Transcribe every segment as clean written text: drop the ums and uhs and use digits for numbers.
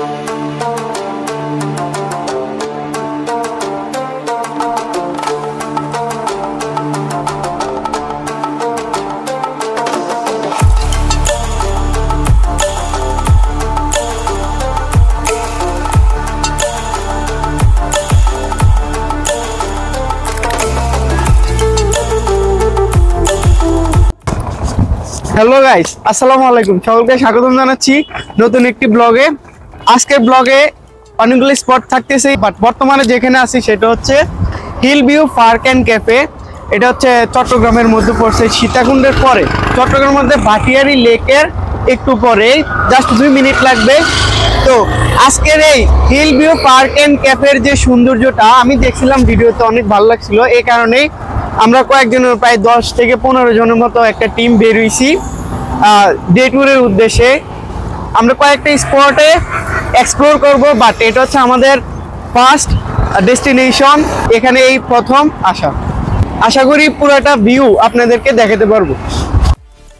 Hello guys, আসসালামু আলাইকুম। সকলকে স্বাগতম জানাচ্ছি নতুন একটি ব্লগে। আজকের ব্লগে অনেকগুলো স্পট থাকতেছে, বাট বর্তমানে যেখানে আছি সেটা হচ্ছে hill view park and cafe. এটা হচ্ছে চট্টগ্রামের মধ্যে পড়ছে, সীতাকুণ্ডের পরে চট্টগ্রামের মধ্যে ভাটিয়ারি লেকের একটু পরে, জাস্ট 2 মিনিট লাগবে। তো আজকের এই হিল ভিউ পার্ক অ্যান্ড ক্যাফের যে সৌন্দর্যটা আমি দেখছিলাম ভিডিওতে, অনেক ভালো লাগছিল। এই কারণেই আমরা কয়েকজনের প্রায় 10 থেকে 15 জনের মতো একটা টিম বের হইছি ডে ট্যুরের উদ্দেশ্যে। আমরা কয়েকটা স্পটে এক্সপ্লোর করব, বাট এটা হচ্ছে আমাদের ফার্স্ট ডেস্টিনেশন। এখানে এই প্রথম আসা, আশা করি পুরোটা ভিউ আপনাদেরকে দেখাতে পারবো।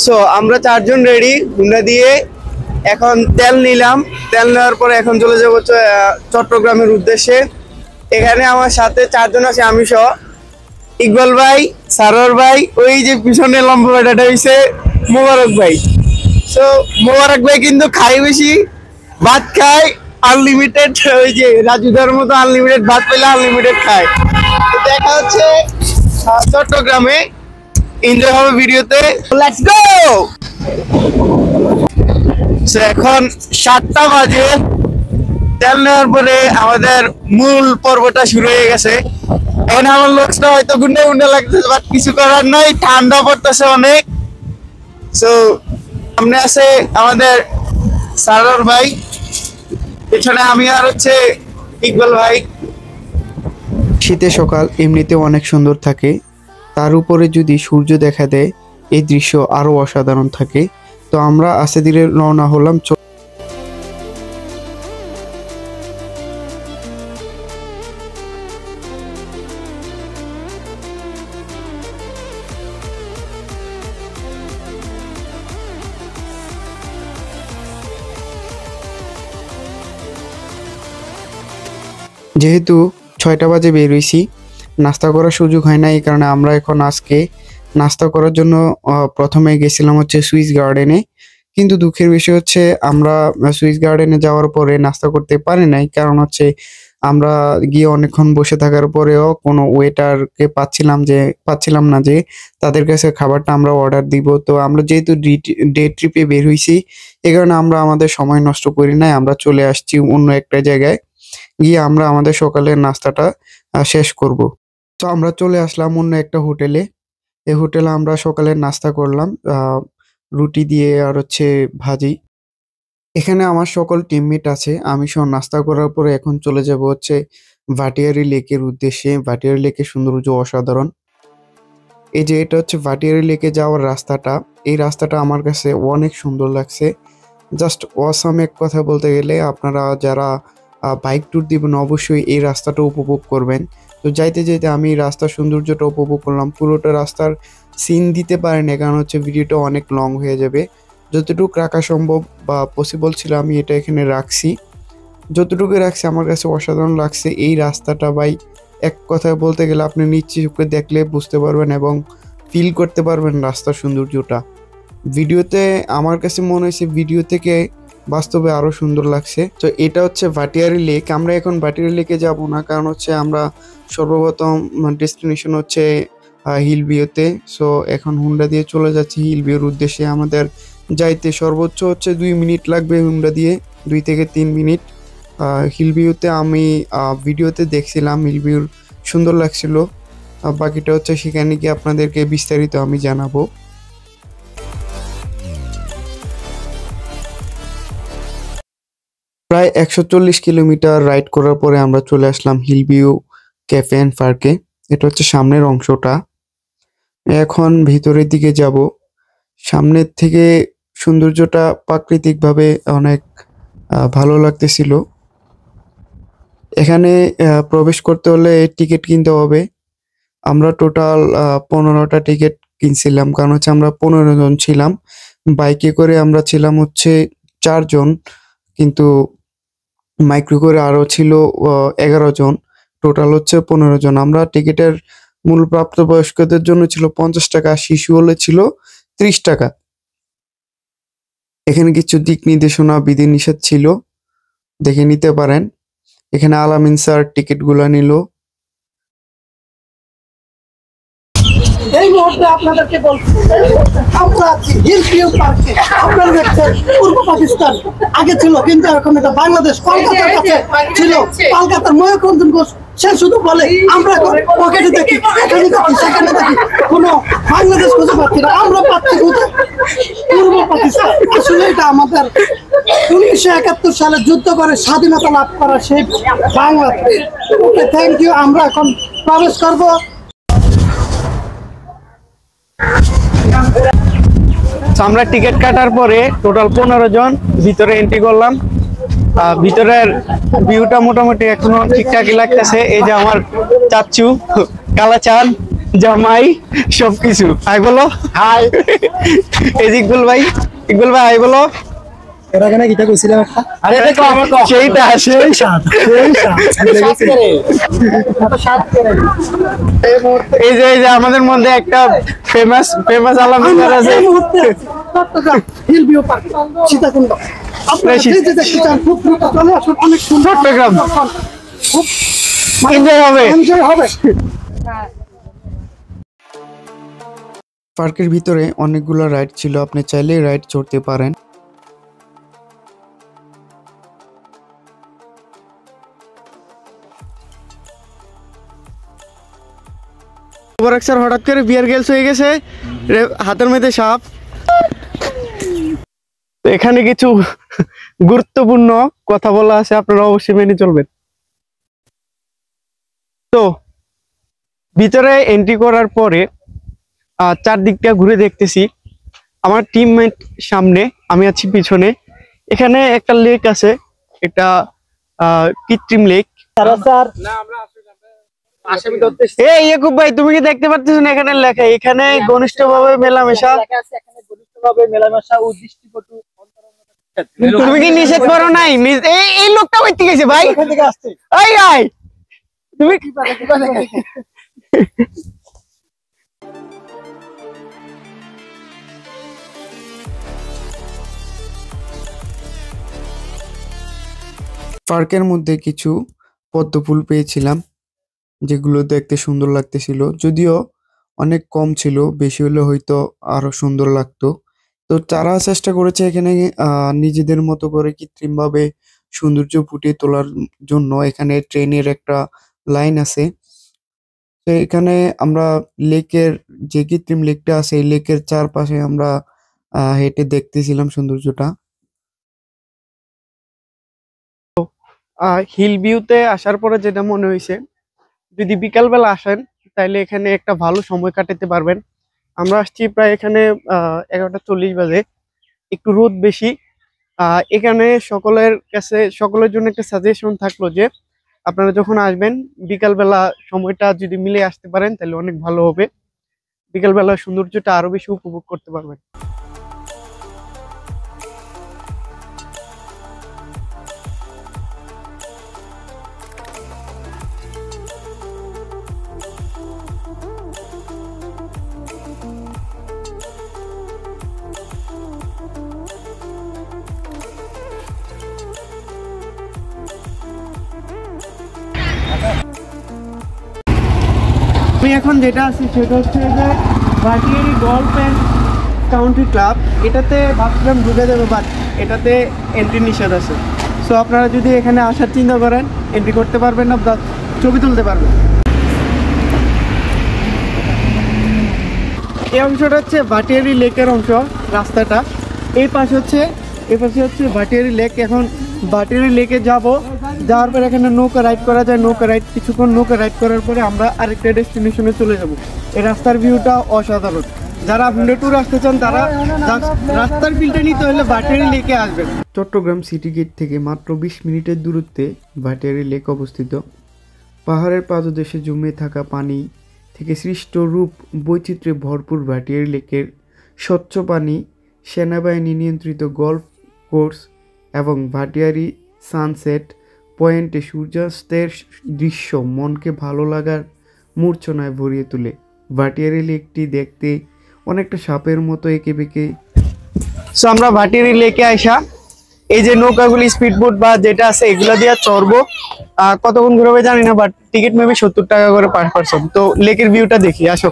সো আমরা 4 জন রেডি, হুন্ডা দিয়ে এখন তেল নিলাম। তেল নেওয়ার পরে এখন চলে যাবো চট্টগ্রামের উদ্দেশ্যে। এখানে আমার সাথে 4 জন আছে, আমি সহ। ইকবাল ভাই, সারোয়ার ভাই, ওই যে পিছনে লম্বা বেটাটা হইছে মোবারক ভাই। সো মোবারক ভাই কিন্তু খাই বেশি, ভাত খায় আনলিমিটেড, ওই যে রাজুদার মতো আনলিমিটেড ভাত পেলে আনলিমিটেড খায়। তো দেখা হচ্ছে চট্টগ্রামে, এনজয় হবে ভিডিওতে। Let's go. এখন 7টা বাজে, তেল নেওয়ার পরে আমাদের মূল পর্বটা শুরু হয়ে গেছে। এখন আমার লোকটা হয়তো গুন্ডা গুন্ডা লাগতেছে, বাট কিছু করার নাই, ঠান্ডা পড়তেছে অনেক। সো সামনে আছে আমাদের সারোয়ার ভাই, পেছনে আমি আর হচ্ছে ইকবাল ভাই। শীতের সকাল এমনিতে অনেক সুন্দর থাকে, তার উপরে যদি সূর্য দেখা দেয় এই দৃশ্য আরো অসাধারণ থাকে। তো আমরা আস্তে ধীরে রওনা হলাম। যেহেতু 6টা বাজে বের হইছি, নাস্তা করার সুযোগ হয় না, এই কারণে আমরা এখন আজকে নাস্তা করার জন্য প্রথমে গেছিলাম হচ্ছে সুইস গার্ডেনে। কিন্তু দুঃখের বিষয় হচ্ছে আমরা সুইস গার্ডেনে যাওয়ার পরে নাস্তা করতে পারি নাই, কারণ হচ্ছে আমরা গিয়ে অনেকক্ষণ বসে থাকার পরেও কোনো ওয়েটারকে পাচ্ছিলাম না যে তাদের কাছে খাবারটা আমরা অর্ডার দিব। তো আমরা যেহেতু ডে ট্রিপে বের হইছি, এই কারণে আমরা আমাদের সময় নষ্ট করি নাই, আমরা চলে আসছি অন্য একটা জায়গায় গিয়ে আমরা আমাদের সকালের নাস্তাটা শেষ করব। তো আমরা চলে আসলাম অন্য একটা হোটেলে। এই হোটেলে আমরা সকালের নাস্তা করলাম রুটি দিয়ে আর হচ্ছে ভাজি। এখানে আমার সকল টিমমেট আছে, আমি সহ নাস্তা করার পরে এখন চলে যাব হচ্ছে ভাটিয়ারি লেকের উদ্দেশ্যে। ভাটিয়ারি লেকের সৌন্দর্য অসাধারণ। এই যে এটা হচ্ছে ভাটিয়ারি লেকে যাওয়ার রাস্তাটা, এই রাস্তাটা আমার কাছে অনেক সুন্দর লাগছে, জাস্ট অসাম। এক কথা বলতে গেলে আপনারা যারা বাইক ট্যুর দিবেন অবশ্যই এই রাস্তাটা উপভোগ করবেন। তো যাইতে যাইতে আমি রাস্তার সৌন্দর্যটা উপভোগ করলাম। পুরোটা রাস্তার সিন দিতে পারি না, কারণ হচ্ছে ভিডিওটা অনেক লং হয়ে যাবে। যতটুকু রাখা সম্ভব বা পসিবল ছিল আমি এটা এখানে রাখছি। যতটুকু রাখছি আমার কাছে অসাধারণ লাগছে এই রাস্তাটা ভাই। এক কথায় বলতে গেলে আপনি নিজ চোখে দেখলে বুঝতে পারবেন এবং ফিল করতে পারবেন রাস্তার সৌন্দর্যটা। ভিডিওতে আমার কাছে মনে হয়েছে ভিডিও থেকে বাস্তবে আরো সুন্দর লাগছে। তো এটা হচ্ছে ভাটিয়ারি লেক। আমরা এখন ভাটিয়ারি লেকে যাব না, কারণ হচ্ছে আমরা সর্বপ্রথম ডেস্টিনেশন হচ্ছে হিল ভিউতে। সো এখন হুন্ডা দিয়ে চলে যাচ্ছি হিল ভিউর উদ্দেশ্যে। আমাদের যাইতে সর্বোচ্চ হচ্ছে 2 মিনিট লাগবে হুন্ডা দিয়ে, 2 থেকে 3 মিনিট। হিল ভিউতে আমি ভিডিওতে দেখছিলাম হিল ভিউর সুন্দর লাগছিল, বাকিটা হচ্ছে সেখানে গিয়ে আপনাদেরকে বিস্তারিত আমি জানাবো। প্রায় 140 কিলোমিটার রাইড করার পরে আমরা চলে আসলাম হিল ভিউ ক্যাফে অ্যান্ড পার্কে। এটা হচ্ছে সামনের অংশটা। এখন ভিতরের দিকে যাব। সামনের থেকে সৌন্দর্যটা প্রাকৃতিকভাবে অনেক ভালো লাগতেছিল। এখানে প্রবেশ করতে হলে টিকিট কিনতে হবে। আমরা টোটাল 15টা টিকিট কিনছিলাম, কারণ হচ্ছে আমরা 15 জন ছিলাম। বাইকে করে আমরা ছিলাম হচ্ছে 4 জন, কিন্তু মাইক্রো করে আরো ছিল 11 জন, টোটাল হচ্ছে 15 জন। আমরা টিকিটের মূল প্রাপ্তবয়স্কদের জন্য ছিল 50 টাকা, শিশু হলে ছিল 30 টাকা। এখানে কিছু দিক নির্দেশনা বিধিনিষেধ ছিল, দেখে নিতে পারেন। এখানে আলামিন স্যার টিকিট গুলা নিল। এই মুহূর্তে আপনাদেরকে বলছি আমরা আছি হিল ভিউ পার্কে। আপনারা দেখছেন পূর্ব পাকিস্তান আগে ছিল, কিন্তু এখন এটা বাংলাদেশ কলকাতার কাছে ছিল। কলকাতার ময়ূররঞ্জন ঘোষ সে শুধু বলে আমরা পকেটে দেখি, এখানে দেখি, সেখানে দেখি, কোনো বাংলাদেশ খুঁজে পাচ্ছি না। আমরা পাচ্ছি কোথায়? পূর্ব পাকিস্তান। আসলে এটা আমাদের 1971 সালে যুদ্ধ করে স্বাধীনতা লাভ করা সেই বাংলাদেশ। ওকে, থ্যাংক ইউ। আমরা এখন প্রবেশ করবো। তো আমরা টিকিট কাটার পরে টোটাল 15 জন ভিতরে এন্ট্রি করলাম। ভিতরের ভিউটা মোটামুটি এখনো ঠিকঠাকই লাগতেছে। এই যে আমার চাচু, কালাচাঁদ, জামাই, সবকিছু। হাই বলো। হাই। এই যে ইকবাল ভাই, ইকবাল ভাই হাই বলো। সেইটা এই যে আমাদের মধ্যে একটা ফেমাস আলামিন আছে। Chittagong hill view park Sitakunda. আপনারা যে যে দেখতে চান খুব দ্রুত চলে আসুন। অনেক সুন্দর চট্টগ্রাম খুব এনজয় হবে। পার্কের ভিতরে অনেকগুলো রাইড ছিল, আপনি চাইলে রাইড চড়তে পারেন। স্যার হঠাৎ করে বিয়ার গেলস হয়ে গেছে, হাতের মধ্যে সাপ। এখানে কিছু গুরুত্বপূর্ণ কথা বলা আছে, আপনারা অবশ্যই মেনে চলবেন। তো ভিতরে এন্ট্রি করার পরে চারদিকটা ঘুরে দেখতেছি। আমার টিমমেট সামনে, আমি আছি পিছনে। এখানে একটা লেক আছে, এটা কৃত্রিম লেক। এই ইয়াকুব ভাই, তুমি কি দেখতে পাচ্ছ না এখানে লেখা? এখানে ঘনিষ্ঠভাবে মেলামেশা। তুমি কি নিষেধ করো নাই? এই লোকটা কই থেকে গেছে ভাই? এই আই তুমি পার্কের মধ্যে কিছু পদ্ম ফুল পেয়েছিলাম, যেগুলো দেখতে সুন্দর লাগতেছিল। যদিও অনেক কম ছিল, বেশি হলে হয়তো আরো সুন্দর লাগতো। তো তারা চেষ্টা করেছে এখানে নিজেদের মতো করে কৃত্রিমভাবে সৌন্দর্য ফুটিয়ে তোলার জন্য। এখানে ট্রেনের একটা লাইন আছে। তো এখানে আমরা লেকের যে কৃত্রিম লেকটা আছে, এই লেকের চারপাশে আমরা হেঁটে দেখতেছিলাম সৌন্দর্যটা। হিল ভিউতে আসার পরে যেটা মনে হয়েছে, যদি বিকালবেলা আসেন তাহলে এখানে একটা ভালো সময় কাটাতে পারবেন। আমরা আসছি প্রায় এখানে 11:40 বাজে, একটু রোদ বেশি। এখানে সকলের জন্য একটা সাজেশন থাকলো যে আপনারা যখন আসবেন বিকালবেলা সময়টা যদি মিলে আসতে পারেন তাহলে অনেক ভালো হবে। বিকালবেলা সৌন্দর্যটা আরো বেশি উপভোগ করতে পারবেন। আমি এখন যেটা আছি সেটা হচ্ছে যে Bhatiary golf and county club. এটাতে ভাবছিলাম ঢুকে দেবো, বাট এটাতে এন্ট্রি নিষেধ আছে। সো আপনারা যদি এখানে আসার চিন্তা করেন, এন্ট্রি করতে পারবেন না, ছবি তুলতে পারবেন। এই অংশটা হচ্ছে ভাটিয়ারি লেকের অংশ, রাস্তাটা। এই পাশে হচ্ছে ভাটিয়ারি লেক। এখন ভাটিয়ারি লেকে যাওয়ার পরে এখানে নৌকা রাইড করা যায়। কিছুক্ষণ নৌকা রাইড করার পরে আমরা আরেকটা ডেস্টিনেশনে চলে যাব। এই রাস্তার ভিউটা অসাধারণ। যারা আপনারা ট্যুর আসতে চান তারা রাস্তার ফিলটা নিতে হলে ভাটিয়ারি লেকে আসবেন। চট্টগ্রাম সিটি গেট থেকে মাত্র 20 মিনিটের দূরত্বে ভাটিয়ারি লেক অবস্থিত। পাহাড়ের পাদদেশে জমে থাকা পানি থেকে সৃষ্ট রূপ বৈচিত্র্যে ভরপুর ভাটিয়ারি লেকের স্বচ্ছ পানি, সেনাবাহিনী নিয়ন্ত্রিত গল্ফ কোর্স এবং ভাটিয়ারি সানসেট পয়েন্টে সূর্যাস্তের দৃশ্য মনকে ভালো লাগার মূর্ছনায় ভরিয়ে তোলে। ভাটিয়ারি লেকটি দেখতে অনেকটা সাপের মতো এঁকে বেঁকে। সো আমরা ভাটিয়ারি লেকে আইসা এই যে নৌকাগুলি স্পিডবোট বা যেটা আছে এগুলা দিয়ে চড়বো। কতক্ষণ ঘুরবে জানি না, বাট টিকিট মেবি 70 টাকা করে পার পারসন। তো লেকের ভিউটা দেখি, আসো।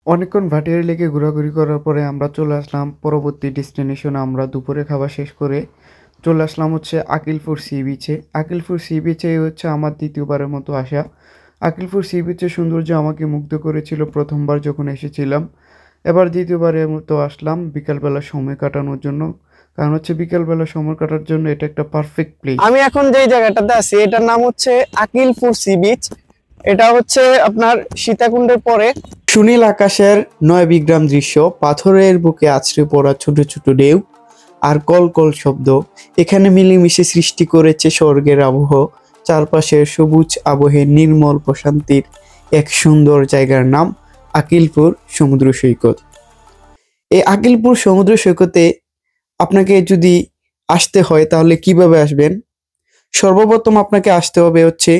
অনেকক্ষণ ভাটিয়ারি লেকে ঘোরাঘুরি করার পরে আমরা চলে আসলাম পরবর্তী ডেস্টিনেশনে। আমরা দুপুরে খাবার শেষ করে চলে আসলাম হচ্ছে আকিলপুর সি বিচে। আকিলপুর সি বিচে হচ্ছে আমার দ্বিতীয়বারের মতো আসা। আকিলপুর সি বিচের সৌন্দর্য আমাকে মুগ্ধ করেছিল প্রথমবার যখন এসেছিলাম। এবার দ্বিতীয়বারের মতো আসলাম বিকালবেলা সময় কাটানোর জন্য, কারণ হচ্ছে বিকালবেলা সময় কাটার জন্য এটা একটা পারফেক্ট প্লেস। আমি এখন যে জায়গাটাতে আছি এটার নাম হচ্ছে আকিলপুর সি বিচ। এটা হচ্ছে আপনার সীতাকুণ্ডের পরে। সুনীল আকাশের 9 বিগ্রাম দৃশ্য, পাথরের বুকে আছড়ে পড়া ছোট ছোট ঢেউ আর কলকল শব্দ এখানে মিলেমিশে সৃষ্টি করেছে স্বর্গের আবহ। চারপাশের সবুজ আবহে নির্মল প্রশান্তির এক সুন্দর জায়গার নাম আকিলপুর সমুদ্র সৈকত। এই আকিলপুর সমুদ্র সৈকতে আপনাকে যদি আসতে হয় তাহলে কিভাবে আসবেন? সর্বপ্রথম আপনাকে আসতে হবে হচ্ছে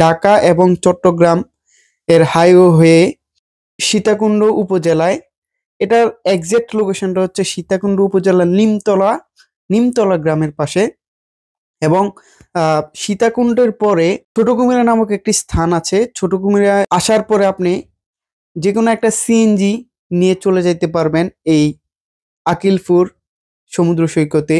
ঢাকা এবং চট্টগ্রাম এর হাইওয়ে হয়ে সীতাকুণ্ড উপজেলায়। এটার এক্সাক্ট লোকেশনটা হচ্ছে সীতাকুণ্ড উপজেলার নিমতলা গ্রামের পাশে। এবং সীতাকুণ্ডের পরে ছোট কুমিরা নামক একটি স্থান আছে। ছোট কুমিরা আসার পরে আপনি যে কোনো একটা সিএনজি নিয়ে চলে যেতে পারবেন এই আকিলপুর সমুদ্র সৈকতে।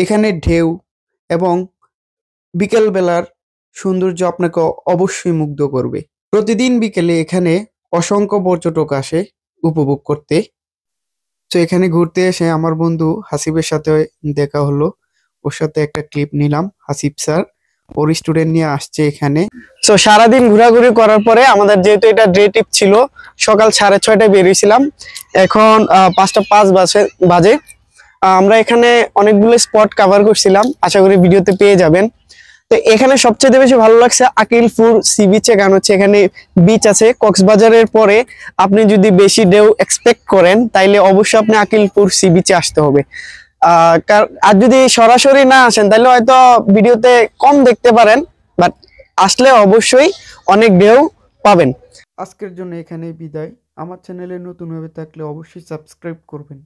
এখানে ঢেউ এবং বিকেলবেলার সৌন্দর্য আপনাকে অবশ্যই মুগ্ধ করবে। প্রতিদিন বিকেলে এখানে অসংখ্য পর্যটক আসে উপভোগ করতে। তো এখানে ঘুরতে এসে আমার বন্ধু হাসিবের সাথে দেখা হলো, ওর সাথে একটা ক্লিপ নিলাম। হাসিব স্যার ওর স্টুডেন্ট নিয়ে আসছে এখানে। তো সারাদিন ঘোরাঘুরি করার পরে আমাদের যেহেতু এটা ডে ট্রিপ ছিল, সকাল 6:30টায় বেরিয়েছিলাম, এখন 5:05 বাজে। আমরা এখানে অনেকগুলো স্পট কভার করছিলাম, আশা করি ভিডিওতে পেয়ে যাবেন। তো এখানে সবচেয়ে বেশি ভালো লাগছে আকিলপুর সি বিচে, কারণ হচ্ছে এখানে বিচ আছে। কক্সবাজারের পরে আপনি যদি বেশি ঢেউ এক্সপেক্ট করেন তাইলে অবশ্যই আপনি আকিলপুর সি বিচে আসতে হবে। আর যদি সরাসরি না আসেন তাহলে হয়তো ভিডিওতে কম দেখতে পারেন, বাট আসলে অবশ্যই অনেক ঢেউ পাবেন। আজকের জন্য এখানেই বিদায়। আমার চ্যানেলে নতুন হয়ে থাকলে অবশ্যই সাবস্ক্রাইব করবেন।